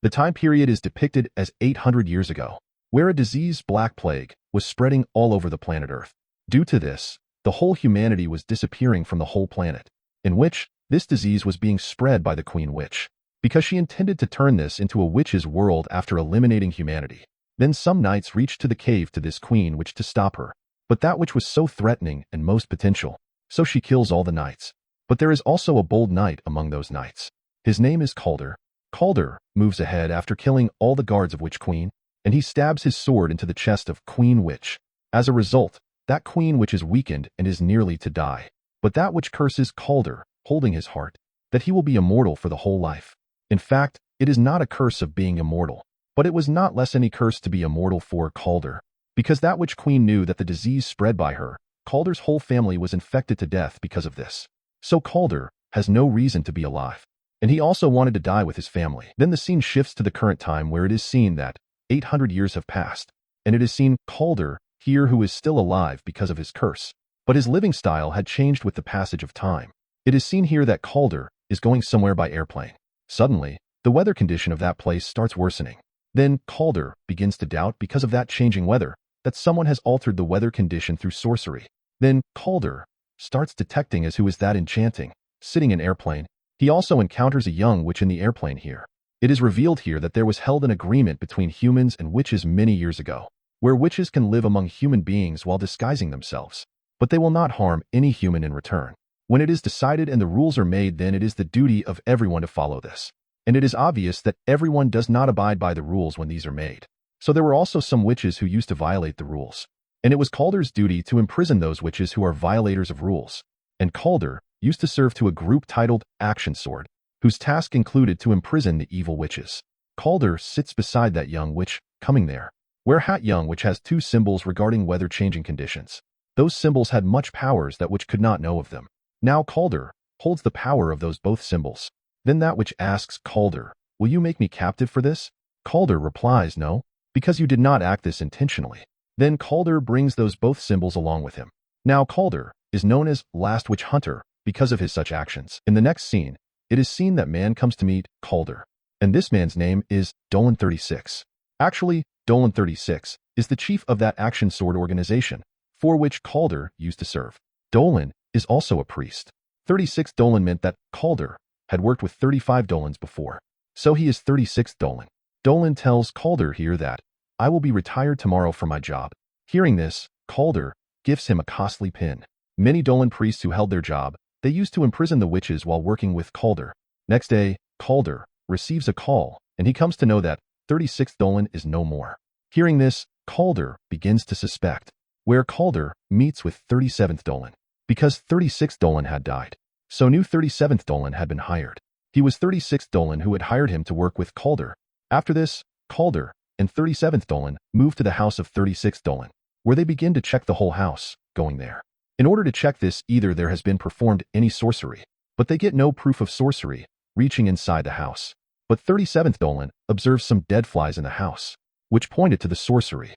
The time period is depicted as 800 years ago, where a disease, Black Plague, was spreading all over the planet Earth. Due to this, the whole humanity was disappearing from the whole planet, in which this disease was being spread by the Queen Witch, because she intended to turn this into a witch's world after eliminating humanity. Then some knights reached to the cave to this Queen Witch to stop her, but that witch was so threatening and most potential, so she kills all the knights. But there is also a bold knight among those knights. His name is Kaulder. Kaulder moves ahead after killing all the guards of Witch Queen, and he stabs his sword into the chest of Queen Witch. As a result, that Queen Witch is weakened and is nearly to die. But that witch curses Kaulder, holding his heart, that he will be immortal for the whole life. In fact, it is not a curse of being immortal, but it was not less any curse to be immortal for Kaulder, because that Witch Queen knew that the disease spread by her. Kaulder's whole family was infected to death because of this. So Kaulder has no reason to be alive, and he also wanted to die with his family. Then the scene shifts to the current time where it is seen that 800 years have passed, and it is seen Kaulder here who is still alive because of his curse, but his living style had changed with the passage of time. It is seen here that Kaulder is going somewhere by airplane. Suddenly, the weather condition of that place starts worsening. Then Kaulder begins to doubt because of that changing weather that someone has altered the weather condition through sorcery. Then Kaulder starts detecting as who is that enchanting, sitting in airplane. He also encounters a young witch in the airplane here. It is revealed here that there was held an agreement between humans and witches many years ago, where witches can live among human beings while disguising themselves, but they will not harm any human in return. When it is decided and the rules are made, then it is the duty of everyone to follow this. And it is obvious that everyone does not abide by the rules when these are made. So there were also some witches who used to violate the rules. And it was Kaulder's duty to imprison those witches who are violators of rules. And Kaulder used to serve to a group titled Action Sword, whose task included to imprison the evil witches. Kaulder sits beside that young witch, coming there, where that young witch has two symbols regarding weather-changing conditions. Those symbols had much powers that witch could not know of them. Now Kaulder holds the power of those both symbols. Then that witch asks Kaulder, "Will you make me captive for this?" Kaulder replies, "No, because you did not act this intentionally." Then Kaulder brings those both symbols along with him. Now Kaulder is known as Last Witch Hunter because of his such actions. In the next scene, it is seen that man comes to meet Kaulder, and this man's name is Dolan 36. Actually, Dolan 36 is the chief of that Action Sword organization, for which Kaulder used to serve. Dolan is also a priest. 36 Dolan meant that Kaulder had worked with 35 Dolans before, so he is 36th Dolan. Dolan tells Kaulder here that, "I will be retired tomorrow from my job." Hearing this, Kaulder gives him a costly pin. Many Dolan priests who held their job, they used to imprison the witches while working with Kaulder. Next day, Kaulder receives a call, and he comes to know that 36th Dolan is no more. Hearing this, Kaulder begins to suspect, where Kaulder meets with 37th Dolan, because 36th Dolan had died. So new 37th Dolan had been hired. He was 36th Dolan who had hired him to work with Kaulder. After this, Kaulder and 37th Dolan moved to the house of 36th Dolan, where they begin to check the whole house, going there. In order to check this, either there has been performed any sorcery, but they get no proof of sorcery, reaching inside the house. But 37th Dolan observes some dead flies in the house, which pointed to the sorcery.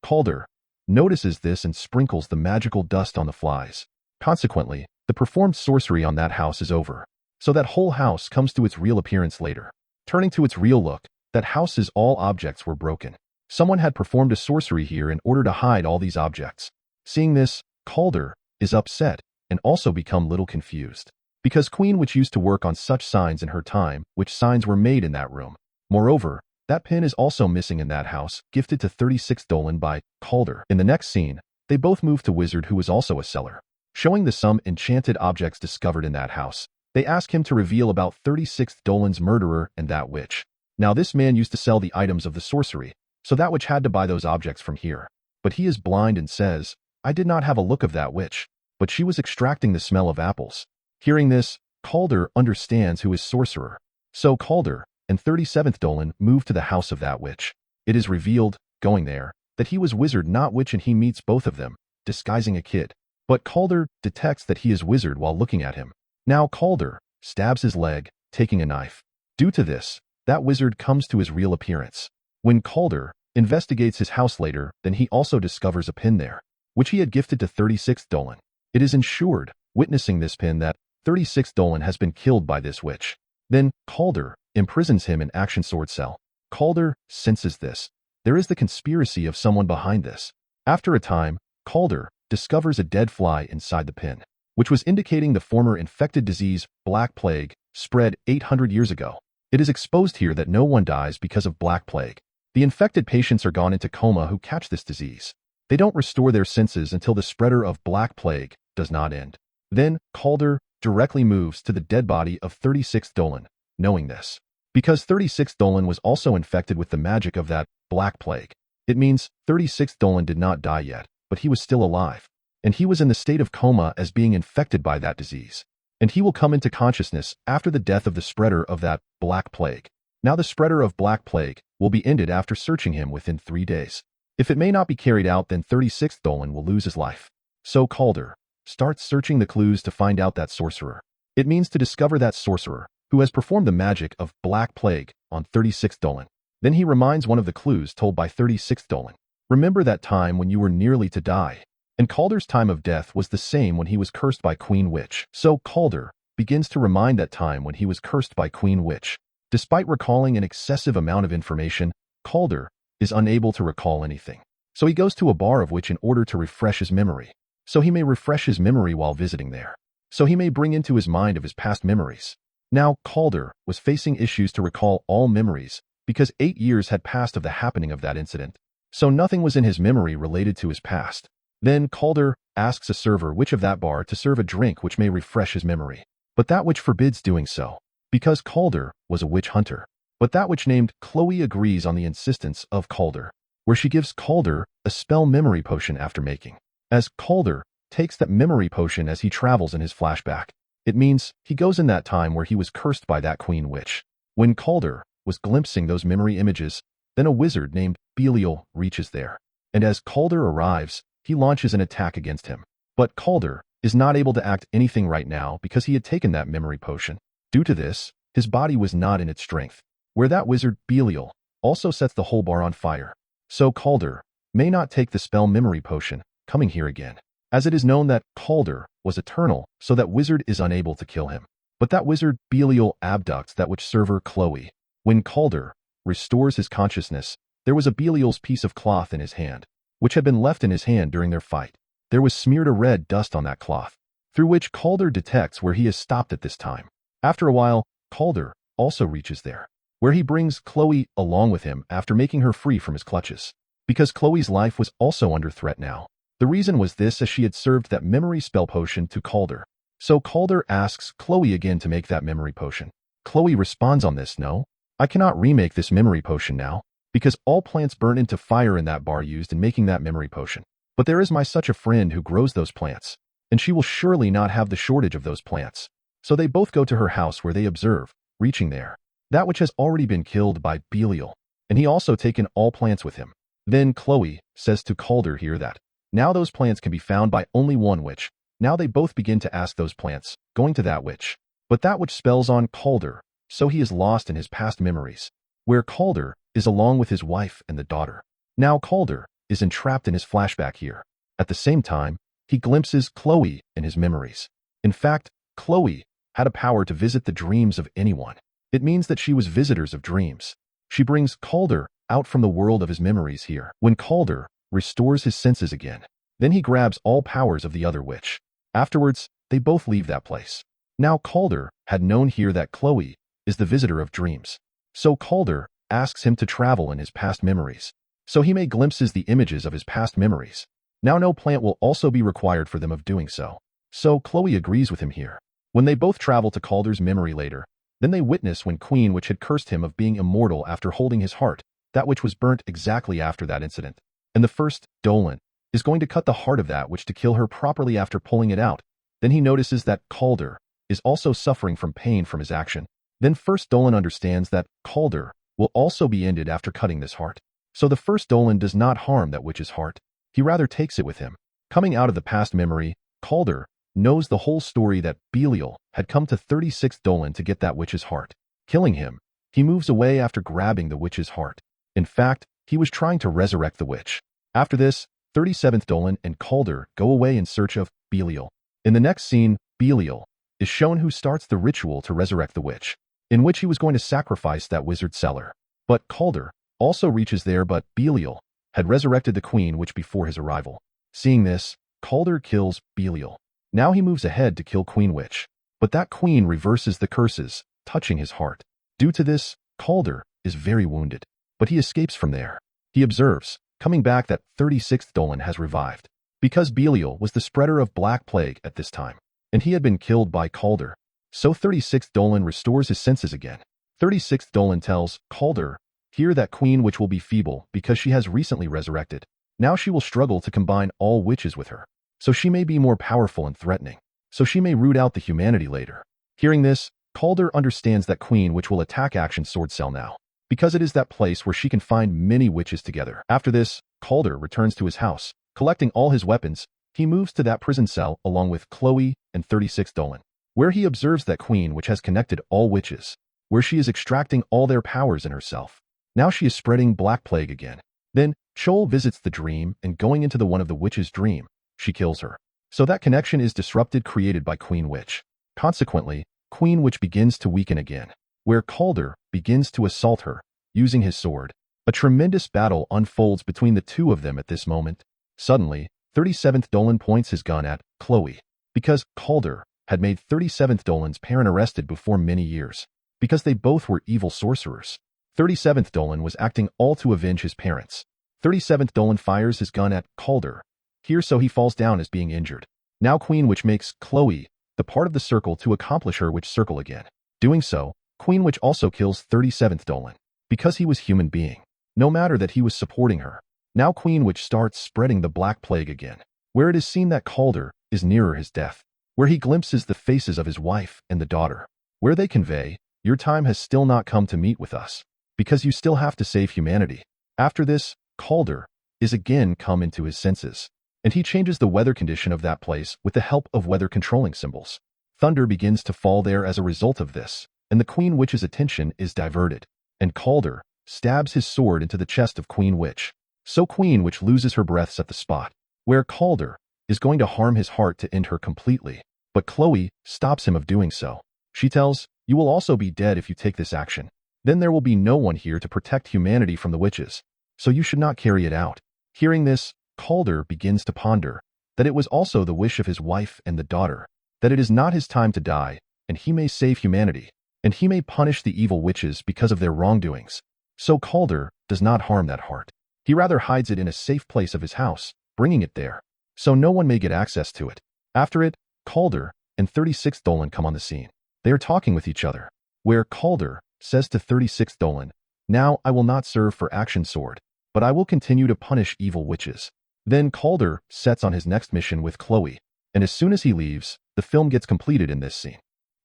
Kaulder notices this and sprinkles the magical dust on the flies. Consequently, the performed sorcery on that house is over, so that whole house comes to its real appearance later. Turning to its real look, that house's all objects were broken. Someone had performed a sorcery here in order to hide all these objects. Seeing this, Kaulder is upset and also become little confused, because Queen Witch used to work on such signs in her time, which signs were made in that room. Moreover, that pin is also missing in that house, gifted to 36th Dolan by Kaulder. In the next scene, they both move to Wizard, who is also a seller. Showing the some enchanted objects discovered in that house, they ask him to reveal about 36th Dolan's murderer and that witch. Now this man used to sell the items of the sorcery, so that witch had to buy those objects from here. But he is blind and says, "I did not have a look of that witch, but she was extracting the smell of apples." Hearing this, Kaulder understands who is sorcerer. So Kaulder and 37th Dolan move to the house of that witch. It is revealed, going there, that he was wizard not witch, and he meets both of them, disguising a kid. But Kaulder detects that he is wizard while looking at him. Now Kaulder stabs his leg, taking a knife. Due to this, that wizard comes to his real appearance. When Kaulder investigates his house later, then he also discovers a pin there, which he had gifted to 36th Dolan. It is ensured, witnessing this pin, that 36th Dolan has been killed by this witch. Then Kaulder imprisons him in Action Sword cell. Kaulder senses this. There is the conspiracy of someone behind this. After a time, Kaulder discovers a dead fly inside the pin, which was indicating the former infected disease, Black Plague, spread 800 years ago. It is exposed here that no one dies because of Black Plague. The infected patients are gone into coma who catch this disease. They don't restore their senses until the spreader of Black Plague does not end. Then, Kaulder directly moves to the dead body of 36th Dolan, knowing this. Because 36th Dolan was also infected with the magic of that Black Plague. It means 36th Dolan did not die yet, but he was still alive. And he was in the state of coma as being infected by that disease. And he will come into consciousness after the death of the spreader of that Black Plague. Now the spreader of Black Plague will be ended after searching him within 3 days. If it may not be carried out, then 36th Dolan will lose his life. So Kaulder starts searching the clues to find out that sorcerer. It means to discover that sorcerer who has performed the magic of Black Plague on 36th Dolan. Then he reminds one of the clues told by 36th Dolan. Remember that time when you were nearly to die. And Kaulder's time of death was the same when he was cursed by Queen Witch. So Kaulder begins to remind that time when he was cursed by Queen Witch. Despite recalling an excessive amount of information, Kaulder is unable to recall anything. So he goes to a bar of witch in order to refresh his memory. So he may refresh his memory while visiting there. So he may bring into his mind of his past memories. Now Kaulder was facing issues to recall all memories because 8 years had passed of the happening of that incident. So nothing was in his memory related to his past. Then Kaulder asks a server which of that bar to serve a drink which may refresh his memory. But that which forbids doing so, because Kaulder was a witch hunter. But that which named Chloe agrees on the insistence of Kaulder, where she gives Kaulder a spell memory potion after making. As Kaulder takes that memory potion as he travels in his flashback, it means he goes in that time where he was cursed by that Queen Witch. When Kaulder was glimpsing those memory images, then a wizard named Belial reaches there. And as Kaulder arrives, he launches an attack against him. But Kaulder is not able to act anything right now because he had taken that memory potion. Due to this, his body was not in its strength, where that wizard Belial also sets the whole bar on fire. So Kaulder may not take the spell memory potion, coming here again, as it is known that Kaulder was eternal, so that wizard is unable to kill him. But that wizard Belial abducts that witch server Chloe. When Kaulder restores his consciousness, there was a Belial's piece of cloth in his hand, which had been left in his hand during their fight. There was smeared a red dust on that cloth, through which Kaulder detects where he has stopped at this time. After a while, Kaulder also reaches there, where he brings Chloe along with him after making her free from his clutches. Because Chloe's life was also under threat now. The reason was this, as she had served that memory spell potion to Kaulder. So Kaulder asks Chloe again to make that memory potion. Chloe responds on this, "No, I cannot remake this memory potion now, because all plants burn into fire in that bar used in making that memory potion. But there is my such a friend who grows those plants, and she will surely not have the shortage of those plants." So they both go to her house where they observe, reaching there, that which has already been killed by Belial, and he also taken all plants with him. Then Chloe says to Kaulder here that now those plants can be found by only one witch. Now they both begin to ask those plants, going to that witch. But that witch spells on Kaulder, so he is lost in his past memories, where Kaulder is along with his wife and the daughter. Now Kaulder is entrapped in his flashback here. At the same time, he glimpses Chloe in his memories. In fact, Chloe had a power to visit the dreams of anyone. It means that she was visitors of dreams. She brings Kaulder out from the world of his memories here. When Kaulder restores his senses again, then he grabs all powers of the other witch. Afterwards, they both leave that place. Now Kaulder had known here that Chloe is the visitor of dreams. So Kaulder asks him to travel in his past memories, so he may glimpses the images of his past memories. Now no plant will also be required for them of doing so. So Chloe agrees with him here. When they both travel to Kaulder's memory later, then they witness when Queen Witch had cursed him of being immortal after holding his heart, that which was burnt exactly after that incident. And the first, Dolan, is going to cut the heart of that which to kill her properly after pulling it out. Then he notices that Kaulder is also suffering from pain from his action. Then first Dolan understands that Kaulder will also be ended after cutting this heart. So the first Dolan does not harm that witch's heart. He rather takes it with him. Coming out of the past memory, Kaulder knows the whole story that Belial had come to 36th Dolan to get that witch's heart. Killing him, he moves away after grabbing the witch's heart. In fact, he was trying to resurrect the witch. After this, 37th Dolan and Kaulder go away in search of Belial. In the next scene, Belial is shown who starts the ritual to resurrect the witch, in which he was going to sacrifice that wizard seller. But Kaulder also reaches there, but Belial had resurrected the Queen Witch before his arrival. Seeing this, Kaulder kills Belial. Now he moves ahead to kill Queen Witch, but that queen reverses the curses, touching his heart. Due to this, Kaulder is very wounded, but he escapes from there. He observes, coming back, that 36th Dolan has revived, because Belial was the spreader of Black Plague at this time, and he had been killed by Kaulder. So 36th Dolan restores his senses again. 36th Dolan tells Kaulder, "Here that Queen Witch will be feeble because she has recently resurrected. Now she will struggle to combine all witches with her. So she may be more powerful and threatening. So she may root out the humanity later." Hearing this, Kaulder understands that Queen Witch will attack Action Sword Cell now, because it is that place where she can find many witches together. After this, Kaulder returns to his house. Collecting all his weapons, he moves to that prison cell along with Chloe and 36th Dolan, where he observes that Queen Witch has connected all witches, where she is extracting all their powers in herself. Now she is spreading Black Plague again. Then, Chol visits the dream, and going into the one of the witch's dream, she kills her. So that connection is disrupted, created by Queen Witch. Consequently, Queen Witch begins to weaken again, where Kaulder begins to assault her, using his sword. A tremendous battle unfolds between the two of them at this moment. Suddenly, 37th Dolan points his gun at Chloe, because Kaulder had made 37th Dolan's parent arrested before many years, because they both were evil sorcerers. 37th Dolan was acting all to avenge his parents. 37th Dolan fires his gun at Kaulder, here, so he falls down as being injured. Now Queen Witch makes Chloe the part of the circle to accomplish her witch circle again. Doing so, Queen Witch also kills 37th Dolan, because he was human being, no matter that he was supporting her. Now Queen Witch starts spreading the Black Plague again, where it is seen that Kaulder is nearer his death, where he glimpses the faces of his wife and the daughter, where they convey, "Your time has still not come to meet with us, because you still have to save humanity." After this, Kaulder is again come into his senses, and he changes the weather condition of that place with the help of weather controlling symbols. Thunder begins to fall there as a result of this, and the Queen Witch's attention is diverted, and Kaulder stabs his sword into the chest of Queen Witch. So Queen Witch loses her breaths at the spot, where Kaulder is going to harm his heart to end her completely, but Chloe stops him of doing so. She tells, "You will also be dead if you take this action. Then there will be no one here to protect humanity from the witches, so you should not carry it out." Hearing this, Kaulder begins to ponder that it was also the wish of his wife and the daughter, that it is not his time to die, and he may save humanity, and he may punish the evil witches because of their wrongdoings. So Kaulder does not harm that heart. He rather hides it in a safe place of his house, bringing it there, so no one may get access to it. After it, Kaulder and 36th Dolan come on the scene. They are talking with each other, where Kaulder says to 36th Dolan, "Now I will not serve for Action Sword, but I will continue to punish evil witches." Then Kaulder sets on his next mission with Chloe, and as soon as he leaves, the film gets completed in this scene.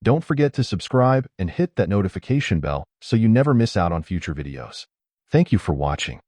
Don't forget to subscribe and hit that notification bell so you never miss out on future videos. Thank you for watching.